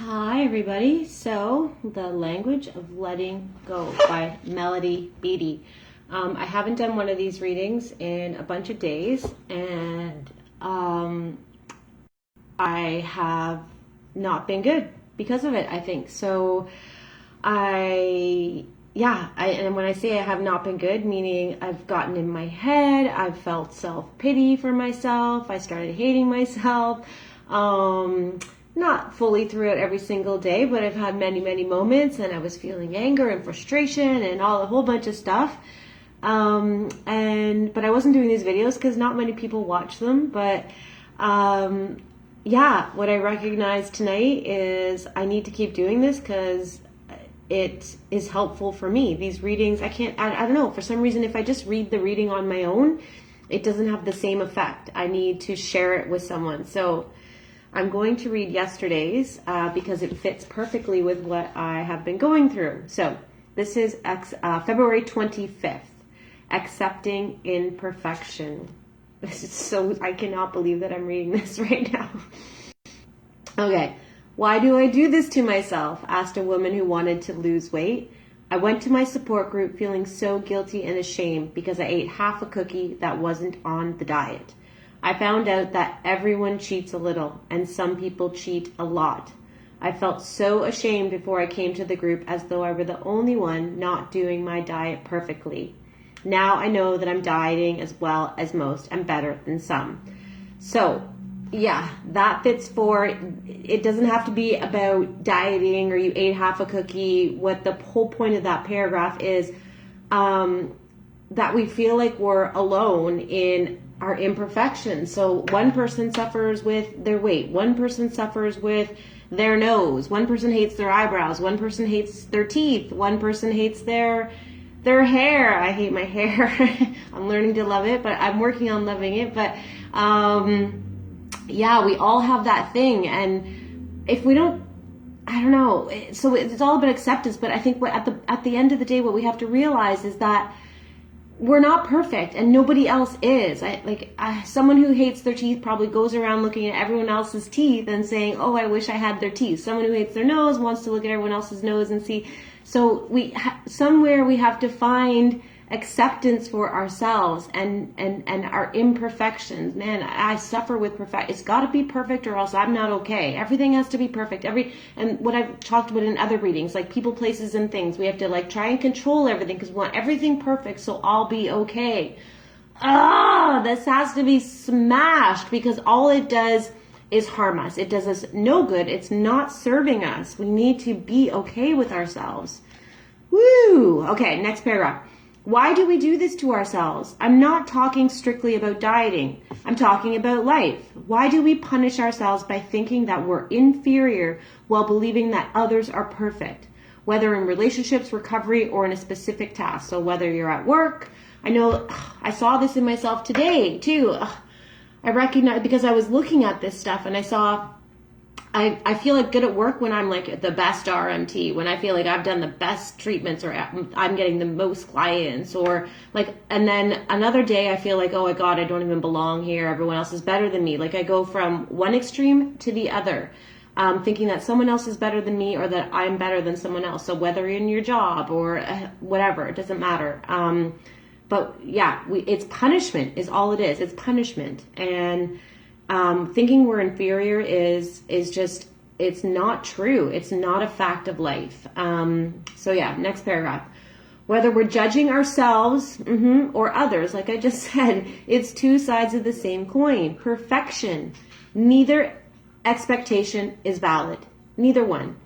Hi everybody. So, The Language of Letting Go by Beattie. I haven't done one of these readings in a bunch of days, and I have not been good because of it, I think. So and when I say I have not been good, meaning I've gotten in my head, I've felt self-pity for myself, I started hating myself, not fully throughout every single day, but I've had many, many moments, and I was feeling anger and frustration and a whole bunch of stuff. But I wasn't doing these videos because not many people watch them. But what I recognized tonight is I need to keep doing this because it is helpful for me. These readings, I don't know, for some reason, if I just read the reading on my own, it doesn't have the same effect. I need to share it with someone. So I'm going to read yesterday's because it fits perfectly with what I have been going through. So this is February 25th, Accepting Imperfection. So I cannot believe that I'm reading this right now. Okay. Why do I do this to myself? Asked a woman who wanted to lose weight. I went to my support group feeling so guilty and ashamed because I ate half a cookie that wasn't on the diet. I found out that everyone cheats a little, and some people cheat a lot. I felt so ashamed before I came to the group, as though I were the only one not doing my diet perfectly. Now I know that I'm dieting as well as most and better than some. So, that fits for, it doesn't have to be about dieting or you ate half a cookie. What the whole point of that paragraph is that we feel like we're alone in our imperfections. So one person suffers with their weight, one person suffers with their nose, one person hates their eyebrows, one person hates their teeth, one person hates their hair. I hate my hair. I'm learning to love it, but I'm working on loving it. But we all have that thing, and if we don't, I don't know. So it's all about acceptance. But I think at the end of the day, what we have to realize is that we're not perfect, and nobody else is. Someone who hates their teeth probably goes around looking at everyone else's teeth and saying, "Oh, I wish I had their teeth." Someone who hates their nose wants to look at everyone else's nose and see. So somewhere we have to find acceptance for ourselves and our imperfections. Man, I suffer with perfect. It's got to be perfect, or else I'm not okay. Everything has to be perfect. And what I've talked about in other readings, like people, places, and things, we have to try and control everything because we want everything perfect, so I'll be okay. This has to be smashed, because all it does is harm us. It does us no good. It's not serving us. We need to be okay with ourselves. Woo! Okay, next paragraph. Why do we do this to ourselves? I'm not talking strictly about dieting. I'm talking about life. Why do we punish ourselves by thinking that we're inferior while believing that others are perfect? Whether in relationships, recovery, or in a specific task. So whether you're at work, I know I saw this in myself today too. I recognize, because I was looking at this stuff and I feel like good at work when I'm like the best RMT, when I feel like I've done the best treatments, or I'm getting the most clients, and then another day I feel like, oh my God, I don't even belong here. Everyone else is better than me. Like I go from one extreme to the other, thinking that someone else is better than me or that I'm better than someone else. So whether in your job or whatever, it doesn't matter. It's punishment is all it is. It's punishment. And thinking we're inferior is just, it's not true. It's not a fact of life. Next paragraph. Whether we're judging ourselves or others, like I just said, it's two sides of the same coin. Perfection. Neither expectation is valid. Neither one.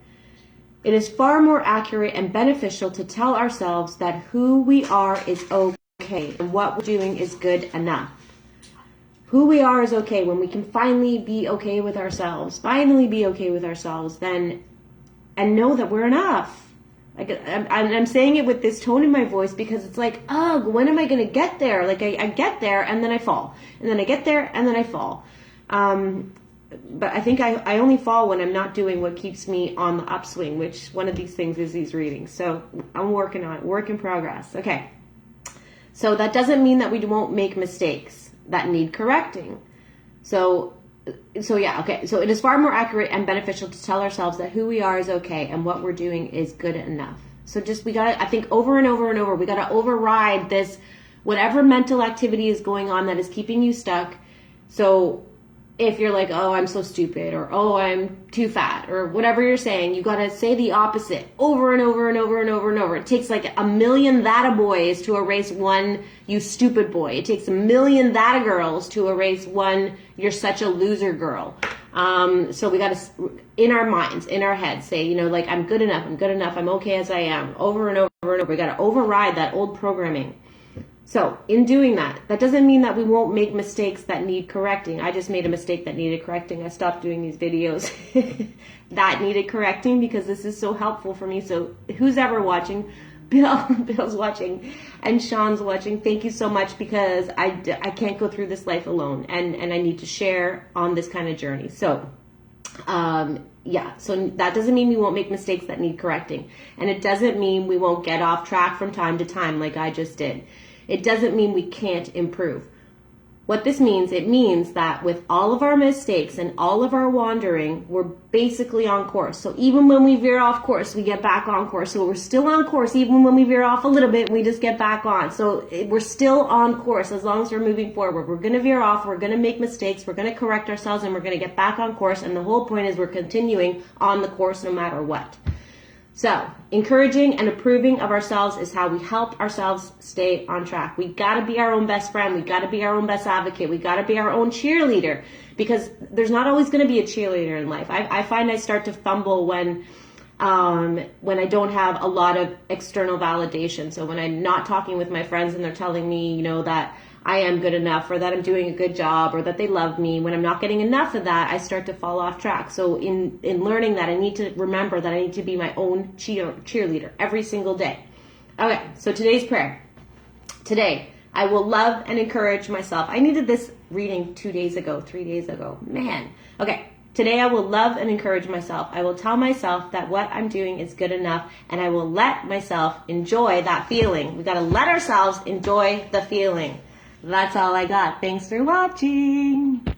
It is far more accurate and beneficial to tell ourselves that who we are is okay and what we're doing is good enough. Who we are is okay. When we can finally be okay with ourselves, then, and know that we're enough. I'm saying it with this tone in my voice because it's like, when am I going to get there? Like I get there and then I fall, and then I get there and then I fall. But I think I only fall when I'm not doing what keeps me on the upswing, which one of these things is these readings. So I'm working on it, work in progress. Okay. So that doesn't mean that we won't make mistakes that need correcting. So So yeah, okay. So it is far more accurate and beneficial to tell ourselves that who we are is okay and what we're doing is good enough. So just, we gotta, I think over and over and over, we gotta override this, whatever mental activity is going on that is keeping you stuck. So if you're like, oh, I'm so stupid, or oh, I'm too fat, or whatever you're saying, you gotta say the opposite over and over and over and over and over. It takes like 1,000,000 that boys to erase one you stupid boy. It takes 1,000,000 that girls to erase one you're such a loser girl. So we gotta, in our minds, in our heads, say, you know, like, I'm good enough, I'm okay as I am, over and over and over. We gotta override that old programming. So in doing that, that doesn't mean that we won't make mistakes that need correcting. I just made a mistake that needed correcting. I stopped doing these videos that needed correcting because this is so helpful for me. So who's ever watching, Bill's watching, and Sean's watching, thank you so much, because I can't go through this life alone, and I need to share on this kind of journey. So yeah, so that doesn't mean we won't make mistakes that need correcting. And it doesn't mean we won't get off track from time to time like I just did. It doesn't mean we can't improve. What this means, it means that with all of our mistakes and all of our wandering, we're basically on course. So even when we veer off course, we get back on course. So we're still on course. Even when we veer off a little bit, we just get back on. So we're still on course as long as we're moving forward. We're going to veer off. We're going to make mistakes. We're going to correct ourselves, and we're going to get back on course. And the whole point is we're continuing on the course no matter what. So, encouraging and approving of ourselves is how we help ourselves stay on track. We gotta be our own best friend. We gotta be our own best advocate. We gotta be our own cheerleader, because there's not always gonna be a cheerleader in life. I find I start to fumble when I don't have a lot of external validation. So when I'm not talking with my friends and they're telling me, you know, that I am good enough, or that I'm doing a good job, or that they love me, when I'm not getting enough of that, I start to fall off track. So in learning that, I need to remember that I need to be my own cheerleader every single day. Okay, so today's prayer. Today, I will love and encourage myself. I needed this reading 3 days ago. Man. Okay, today I will love and encourage myself. I will tell myself that what I'm doing is good enough, and I will let myself enjoy that feeling. We got to let ourselves enjoy the feeling. That's all I got. Thanks for watching.